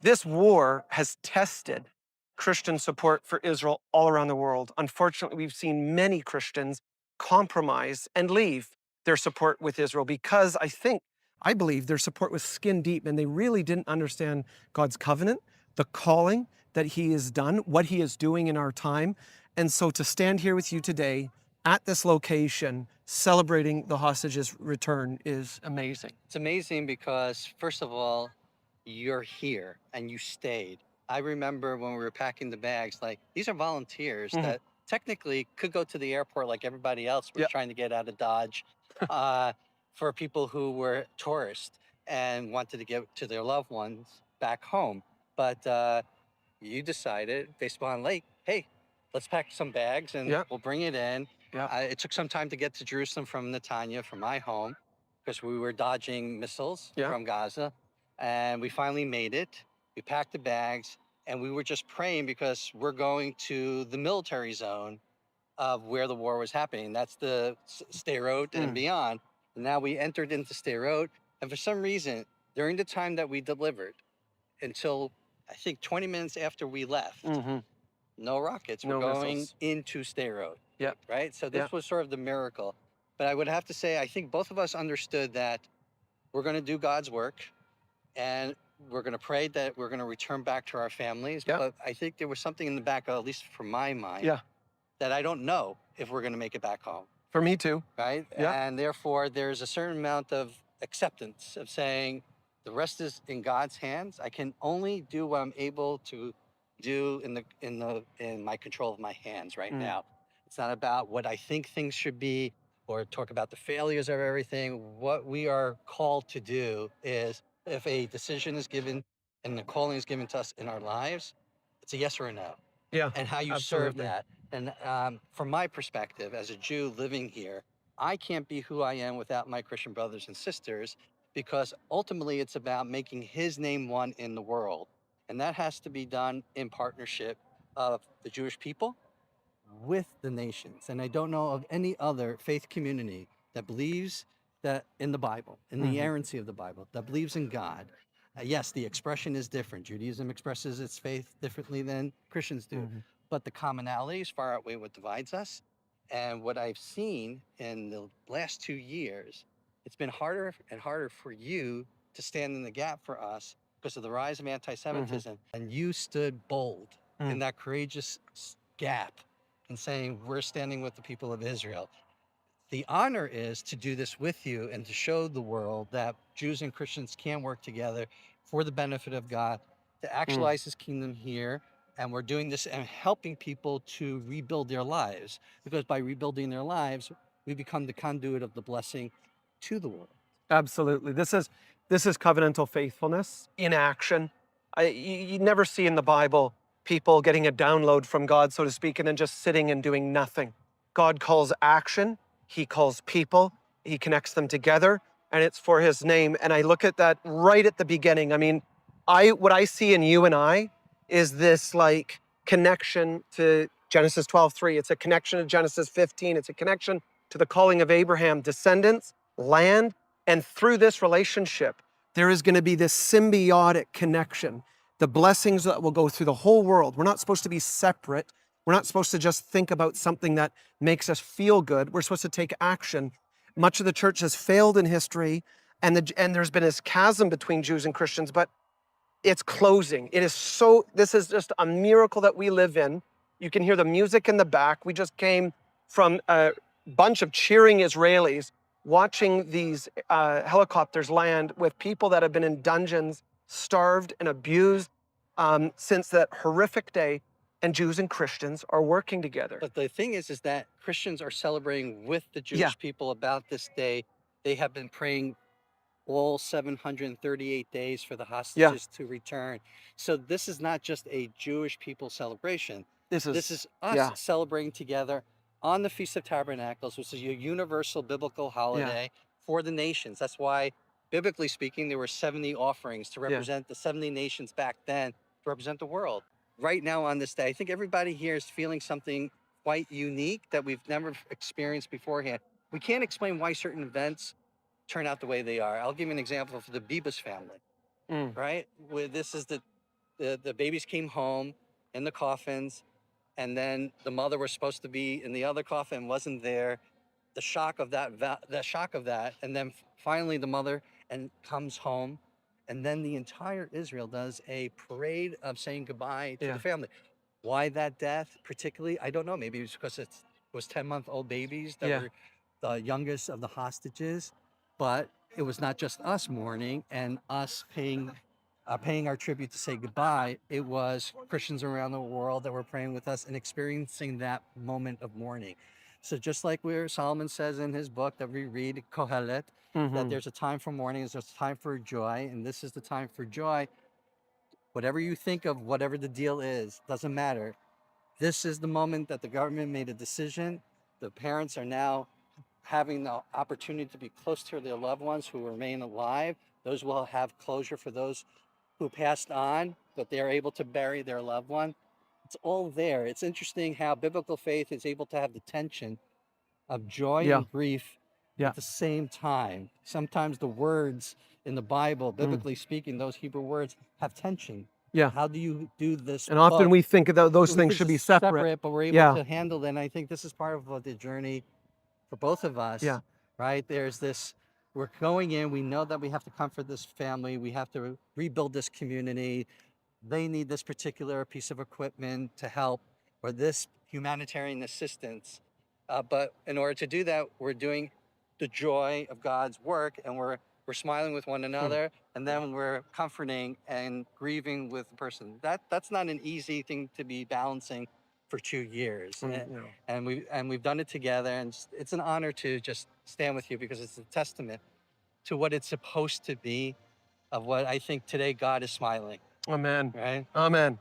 This war has tested Christian support for Israel all around the world. Unfortunately, we've seen many Christians compromise and leave their support with Israel because I believe their support was skin deep and they really didn't understand God's covenant, the calling that He has done, what He is doing in our time. And so to stand here with you today at this location, celebrating the hostages' return is amazing. It's amazing because, first of all, you're here and you stayed. I remember when we were packing the bags, like these are volunteers Mhm. that technically could go to the airport like everybody else was Yeah. trying to get out of Dodge, uh, for people who were tourists and wanted to get to their loved ones back home. But you decided, based upon Lake, hey, let's pack some bags and Yeah. we'll bring it in. Yeah. It took some time to get to Jerusalem from Netanya, from my home, because we were dodging missiles Yeah. from Gaza. And we finally made it. We packed the bags and we were just praying because we're going to the military zone of where the war was happening. That's the Sderot and Mm. beyond. And now we entered into Sderot. And for some reason, during the time that we delivered, until I think 20 minutes after we left, Hmm. no rockets were No going missiles. into Sderot, Yeah. right? So Yeah. this was sort of the miracle. But I would have to say, I think both of us understood that we're going to do God's work and we're going to pray that we're going to return back to our families. Yeah. But I think there was something in the back, at least for my mind, Yeah. that I don't know if we're going to make it back home, For me too. right? Yeah. And therefore, there's a certain amount of acceptance of saying the rest is in God's hands. I can only do what I'm able to do in my control of my hands right Mm. now. It's not about what I think things should be or talk about the failures of everything. What we are called to do is, if a decision is given and the calling is given to us in our lives, it's a yes or a no, Yeah. and how you serve Absolutely. that. And from my perspective, as a Jew living here, I can't be who I am without my Christian brothers and sisters, because ultimately it's about making His name one in the world. And that has to be done in partnership of the Jewish people with the nations. And I don't know of any other faith community that believes that in the Bible, in the Hmm. inerrancy of the Bible, that believes in God. Yes, the expression is different. Judaism expresses its faith differently than Christians do, Hmm. but the commonalities far outweigh what divides us. And what I've seen in the last 2 years, it's been harder and harder for you to stand in the gap for us because of the rise of Hmm. anti-Semitism. And you stood bold Mm. in that courageous gap and saying, we're standing with the people of Israel. The honor is to do this with you and to show the world that Jews and Christians can work together for the benefit of God, to Mm. actualize His kingdom here. And we're doing this and helping people to rebuild their lives, because by rebuilding their lives, we become the conduit of the blessing to the world. Absolutely. This is covenantal faithfulness in action. You never see in the Bible people getting a download from God, so to speak, and then just sitting and doing nothing. God calls action. He calls people. He connects them together, and it's for His name. And I look at that right at the beginning. I mean, what I see in you and I is this like connection to Genesis 12:3. It's a connection to Genesis 15. It's a connection to the calling of Abraham, descendants, land. And through this relationship, there is going to be this symbiotic connection, the blessings that will go through the whole world. We're not supposed to be separate. We're not supposed to just think about something that makes us feel good. We're supposed to take action. Much of the church has failed in history, and there's been this chasm between Jews and Christians, but it's closing. This is just a miracle that we live in. You can hear the music in the back. We just came from a bunch of cheering Israelis watching these helicopters land with people that have been in dungeons, starved and abused since that horrific day. And Jews and Christians are working together. But the thing is that Christians are celebrating with the Yeah, Jewish people about this day. They have been praying all 738 days for the yeah. hostages to return. So this is not just a Jewish people celebration. This This is, is us yeah, celebrating together on the Feast of Tabernacles, which is a universal biblical yeah, holiday for the nations. That's why, biblically speaking, there were 70 offerings to yeah. represent the 70 nations back then, to represent the world. Right now on this day, I think everybody here is feeling something quite unique that we've never experienced beforehand. We can't explain why certain events turn out the way they are. I'll give you an example for the Bibas family, Mm, right? Where this is the the babies came home in the coffins, and then the mother was supposed to be in the other coffin, wasn't there. The shock of that, and then finally the mother and comes home, and then the entire Israel does a parade of saying goodbye to Yeah. the family. Why that death particularly? I don't know. Maybe it was because it was 10-month-old babies that Yeah. were the youngest of the hostages, but it was not just us mourning and us paying our tribute to say goodbye. It was Christians around the world that were praying with us and experiencing that moment of mourning. So just like where Solomon says in his book that we read, Kohelet, that there's a time for mourning, there's a time for joy, and this is the time for joy. Whatever you think of, whatever the deal is, doesn't matter. This is the moment that the government made a decision. The parents are now having the opportunity to be close to their loved ones who remain alive. Those will have closure for those who passed on, but they're able to bury their loved one. It's all there. It's interesting how biblical faith is able to have the tension of joy Yeah. and grief Yeah. at the same time. Sometimes the words in the Bible, biblically speaking, those Hebrew words have tension. Yeah. How do you do this? And often both? we think that those We things think should be it's separate. but we're able Yeah. to handle it. And I think this is part of the journey for both of us, Yeah. right? There's this, we're going in, we know that we have to comfort this family, we have to rebuild this community. They need this particular piece of equipment to help, or this humanitarian assistance. But in order to do that, we're doing the joy of God's work, and we're smiling with one another, and then we're comforting and grieving with the person. That's not an easy thing to be balancing for 2 years. Yeah. And we've done it together, and it's an honor to just stand with you because it's a testament to what it's supposed to be, of what I think today God is smiling, Amen. right? Amen.